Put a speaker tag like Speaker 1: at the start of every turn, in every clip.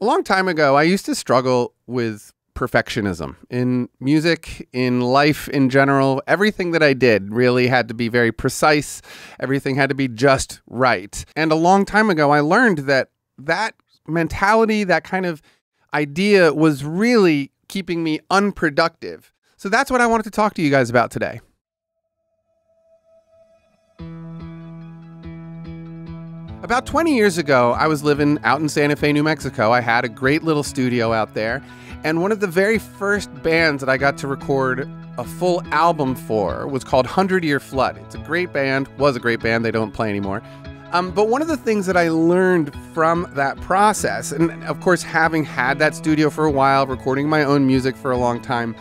Speaker 1: A long time ago, I used to struggle with perfectionism in music, in life in general. Everything that I did really had to be very precise. Everything had to be just right. And a long time ago, I learned that that mentality, that kind of idea was really keeping me unproductive. So that's what I wanted to talk to you guys about today. About 20 years ago, I was living out in Santa Fe, New Mexico. I had a great little studio out there. And one of the very first bands that I got to record a full album for was called 100 Year Flood. It's a great band, was a great band. They don't play anymore. But one of the things that I learned from that process, and of course, having had that studio for a while, recording my own music for a long time,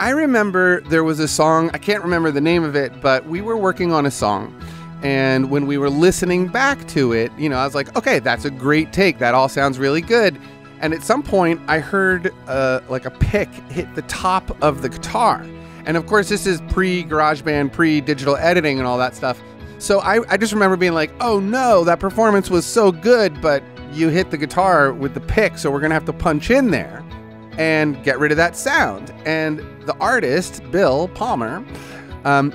Speaker 1: I remember there was a song, I can't remember the name of it, but we were working on a song. And when we were listening back to it, I was like, okay, that's a great take. That all sounds really good. And at some point, I heard like a pick hit the top of the guitar. And of course, this is pre-GarageBand, pre-digital editing and all that stuff. So I just remember being like, oh no, that performance was so good, but you hit the guitar with the pick, so we're going to have to punch in there and get rid of that sound. And the artist, Bill Palmer,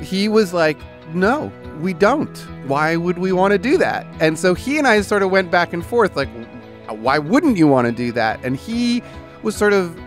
Speaker 1: he was like, no, we don't. Why would we want to do that? And so he and I sort of went back and forth, like, why wouldn't you want to do that? And he was sort of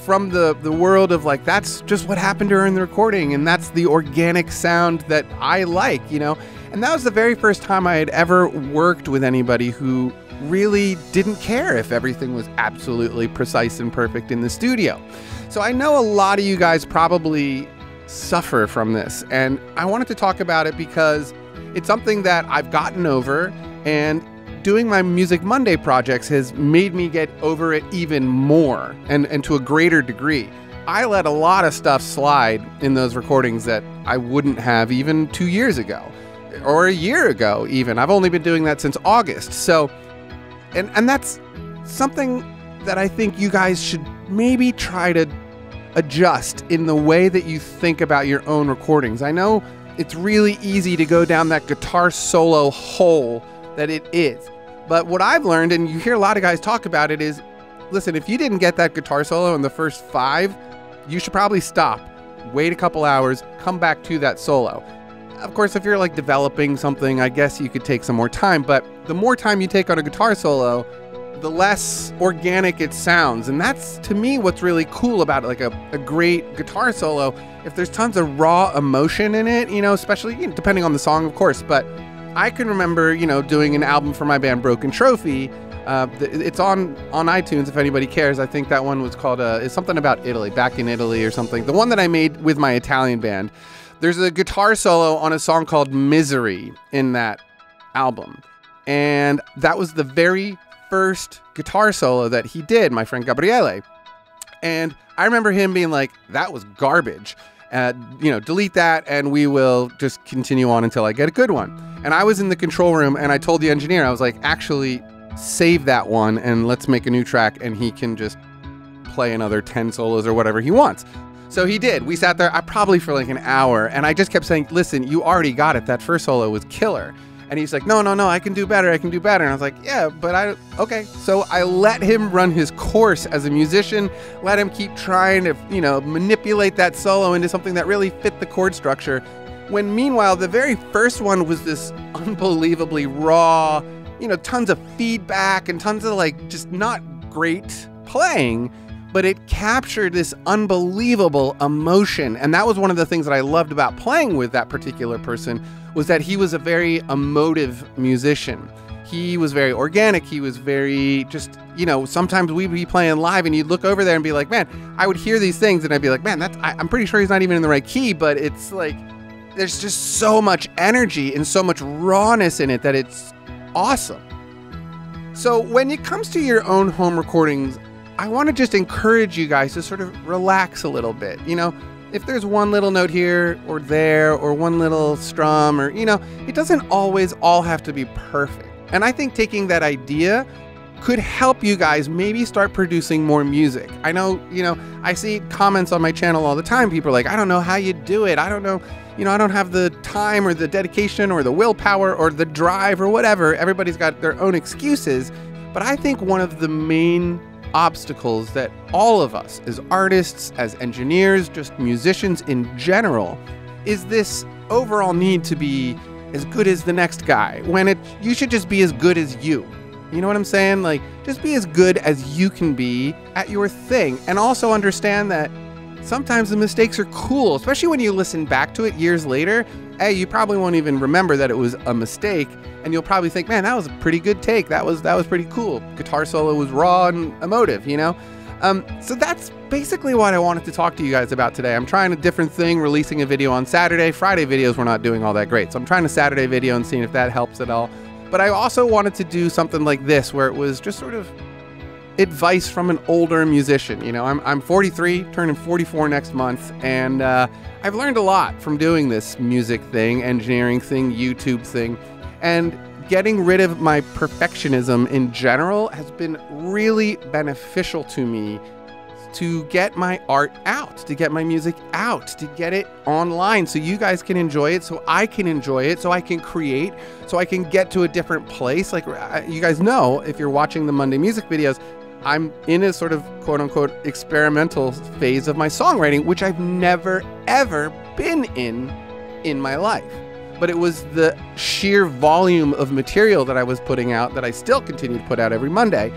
Speaker 1: from the world of like, that's just what happened during the recording, and that's the organic sound that I like, And that was the very first time I had ever worked with anybody who really didn't care if everything was absolutely precise and perfect in the studio. So I know a lot of you guys probably suffer from this, and I wanted to talk about it because it's something that I've gotten over, and doing my Music Monday projects has made me get over it even more and to a greater degree. I let a lot of stuff slide in those recordings that I wouldn't have even 2 years ago or a year ago even. I've only been doing that since August. So and that's something that I think you guys should maybe try to adjust in the way that you think about your own recordings. I know it's really easy to go down that guitar solo hole that it is. But what I've learned, and you hear a lot of guys talk about it, is, listen, if you didn't get that guitar solo in the first 5, you should probably stop, wait a couple hours, come back to that solo. Of course, if you're like developing something, I guess you could take some more time, but the more time you take on a guitar solo, the less organic it sounds. And that's, to me, what's really cool about it, like a great guitar solo. If there's tons of raw emotion in it, especially depending on the song, of course. But I can remember, doing an album for my band Broken Trophy. It's on iTunes if anybody cares. I think that one was called, it's something about Italy, Back in Italy or something. The one that I made with my Italian band. There's a guitar solo on a song called Misery in that album. And that was the very first guitar solo that he did, my friend Gabriele. And I remember him being like, that was garbage. Delete that and we will just continue on until I get a good one. And I was in the control room and I told the engineer, I was like, actually save that one and let's make a new track and he can just play another 10 solos or whatever he wants. So he did. We sat there probably for like an hour and I just kept saying, listen, you already got it. That first solo was killer. And he's like, no, I can do better. And I was like, yeah, but okay. So I let him run his course as a musician, let him keep trying to, manipulate that solo into something that really fit the chord structure. When meanwhile, the very first one was this unbelievably raw, tons of feedback and tons of like just not great playing, but it captured this unbelievable emotion. And that was one of the things that I loved about playing with that particular person, was that he was a very emotive musician. He was very organic. He was very just, sometimes we'd be playing live and you'd look over there and be like, man, I would hear these things and I'd be like, man, I'm pretty sure he's not even in the right key, but it's like, there's just so much energy and so much rawness in it that it's awesome. So when it comes to your own home recordings, I want to just encourage you guys to sort of relax a little bit. If there's one little note here or there or one little strum or, it doesn't always all have to be perfect. And I think taking that idea could help you guys maybe start producing more music. I know, I see comments on my channel all the time. People are like, I don't know how you do it. I don't know, I don't have the time or the dedication or the willpower or the drive or whatever. Everybody's got their own excuses. But I think one of the main obstacles that all of us, as artists, as engineers, just musicians in general, is this overall need to be as good as the next guy, when you should just be as good as you. You know what I'm saying? Like, just be as good as you can be at your thing. And also understand that sometimes the mistakes are cool, especially when you listen back to it years later. Hey, you probably won't even remember that it was a mistake, and you'll probably think, man, that was a pretty good take. That was pretty cool. Guitar solo was raw and emotive, you know? So that's basically what I wanted to talk to you guys about today. I'm trying a different thing, releasing a video on Saturday. Friday videos were not doing all that great, so I'm trying a Saturday video and seeing if that helps at all. But I also wanted to do something like this, where it was just sort of advice from an older musician. You know, I'm 43, turning 44 next month, and I've learned a lot from doing this music thing, engineering thing, YouTube thing, and getting rid of my perfectionism in general has been really beneficial to me to get my art out, to get my music out, to get it online so you guys can enjoy it, so I can enjoy it, so I can create, so I can get to a different place. Like, you guys know, if you're watching the Monday music videos, I'm in a sort of quote-unquote experimental phase of my songwriting, which I've never, ever been in my life. But it was the sheer volume of material that I was putting out that I still continue to put out every Monday.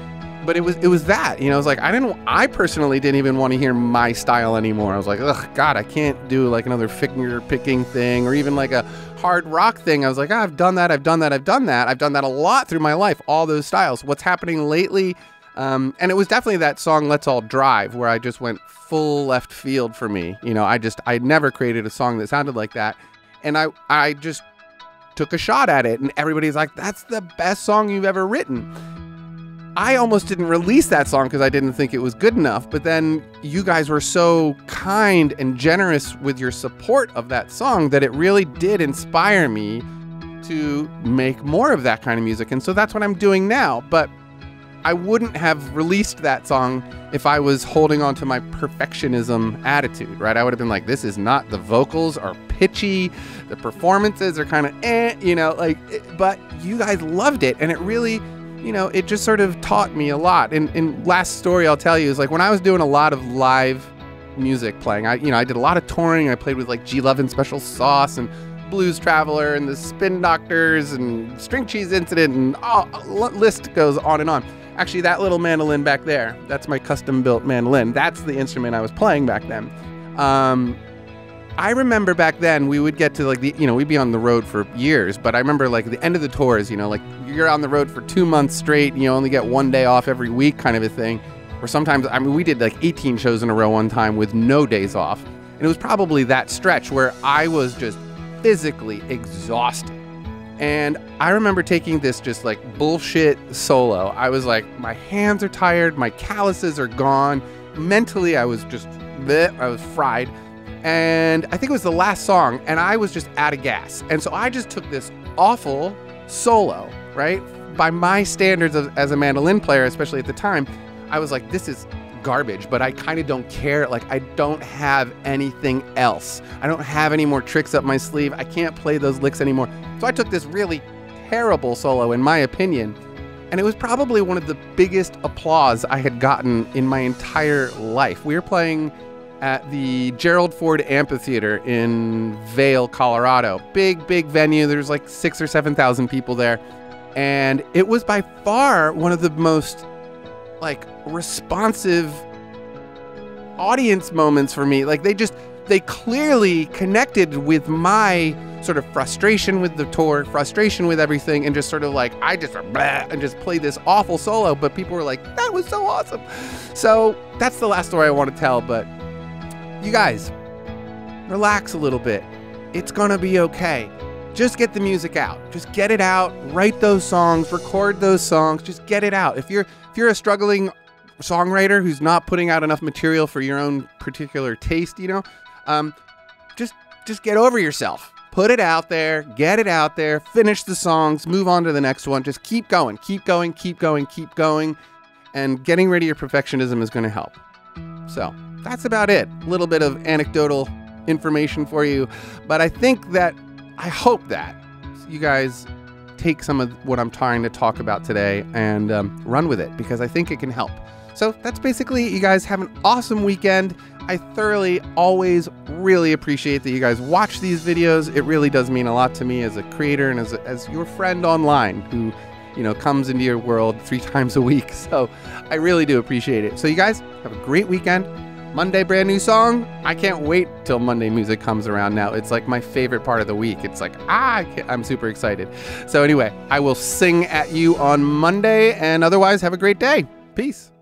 Speaker 1: But it was that, you know, it was like, I personally didn't even want to hear my style anymore. I was like, ugh, God, I can't do like another finger picking thing or even like a hard rock thing. I was like, oh, I've done that. I've done that a lot through my life, all those styles. What's happening lately? And it was definitely that song, Let's All Drive, where I just went full left field for me. You know, I'd never created a song that sounded like that. And I just took a shot at it, and everybody's like, that's the best song you've ever written. I almost didn't release that song because I didn't think it was good enough, but then you guys were so kind and generous with your support of that song that it really did inspire me to make more of that kind of music. And so that's what I'm doing now. But I wouldn't have released that song if I was holding on to my perfectionism attitude, right? I would have been like, this is not, the vocals are pitchy, the performances are kind of you know, like, but you guys loved it, and it really, you know, it just sort of taught me a lot. And last story I'll tell you is, like, when I was doing a lot of live music playing, I did a lot of touring. I played with like G Love and Special Sauce and Blues Traveler and the Spin Doctors and String Cheese Incident, and list goes on and on. Actually, that little mandolin back there, that's my custom-built mandolin. That's the instrument I was playing back then. I remember back then we would get to like we'd be on the road for years, but I remember like the end of the tours, you know, like you're on the road for 2 months straight and you only get 1 day off every week kind of a thing. Or sometimes, I mean, we did like 18 shows in a row one time with no days off. And it was probably that stretch where I was just physically exhausted. And I remember taking this just like bullshit solo. I was like, my hands are tired, my calluses are gone. Mentally, I was just, I was fried. And I think it was the last song, and I was just out of gas. And so I just took this awful solo, right? By my standards as a mandolin player, especially at the time, I was like, this is garbage, but I kind of don't care. Like, I don't have anything else. I don't have any more tricks up my sleeve. I can't play those licks anymore. So I took this really terrible solo, in my opinion, and it was probably one of the biggest applause I had gotten in my entire life. We were playing at the Gerald Ford Amphitheater in Vail, Colorado. Big venue. There's like 6,000 or 7,000 people there. And it was by far one of the most like responsive audience moments for me. Like they clearly connected with my sort of frustration with the tour, frustration with everything, and just sort of like, I just and just played this awful solo, but people were like, that was so awesome. So that's the last story I want to tell, but you guys, relax a little bit. It's gonna be okay. Just get the music out. Just get it out. Write those songs. Record those songs. Just get it out. If you're a struggling songwriter who's not putting out enough material for your own particular taste, you know, just get over yourself. Put it out there. Get it out there. Finish the songs. Move on to the next one. Just keep going. Keep going. Keep going. Keep going. And getting rid of your perfectionism is going to help. So that's about it. A little bit of anecdotal information for you. But I hope that you guys take some of what I'm trying to talk about today and run with it, because I think it can help. So that's basically it. You guys have an awesome weekend. I thoroughly always really appreciate that you guys watch these videos. It really does mean a lot to me as a creator and as your friend online who, you know, comes into your world 3 times a week. So I really do appreciate it. So you guys have a great weekend. Monday, brand new song. I can't wait till Monday music comes around now. It's like my favorite part of the week. It's like, I'm super excited. So anyway, I will sing at you on Monday, and otherwise have a great day. Peace.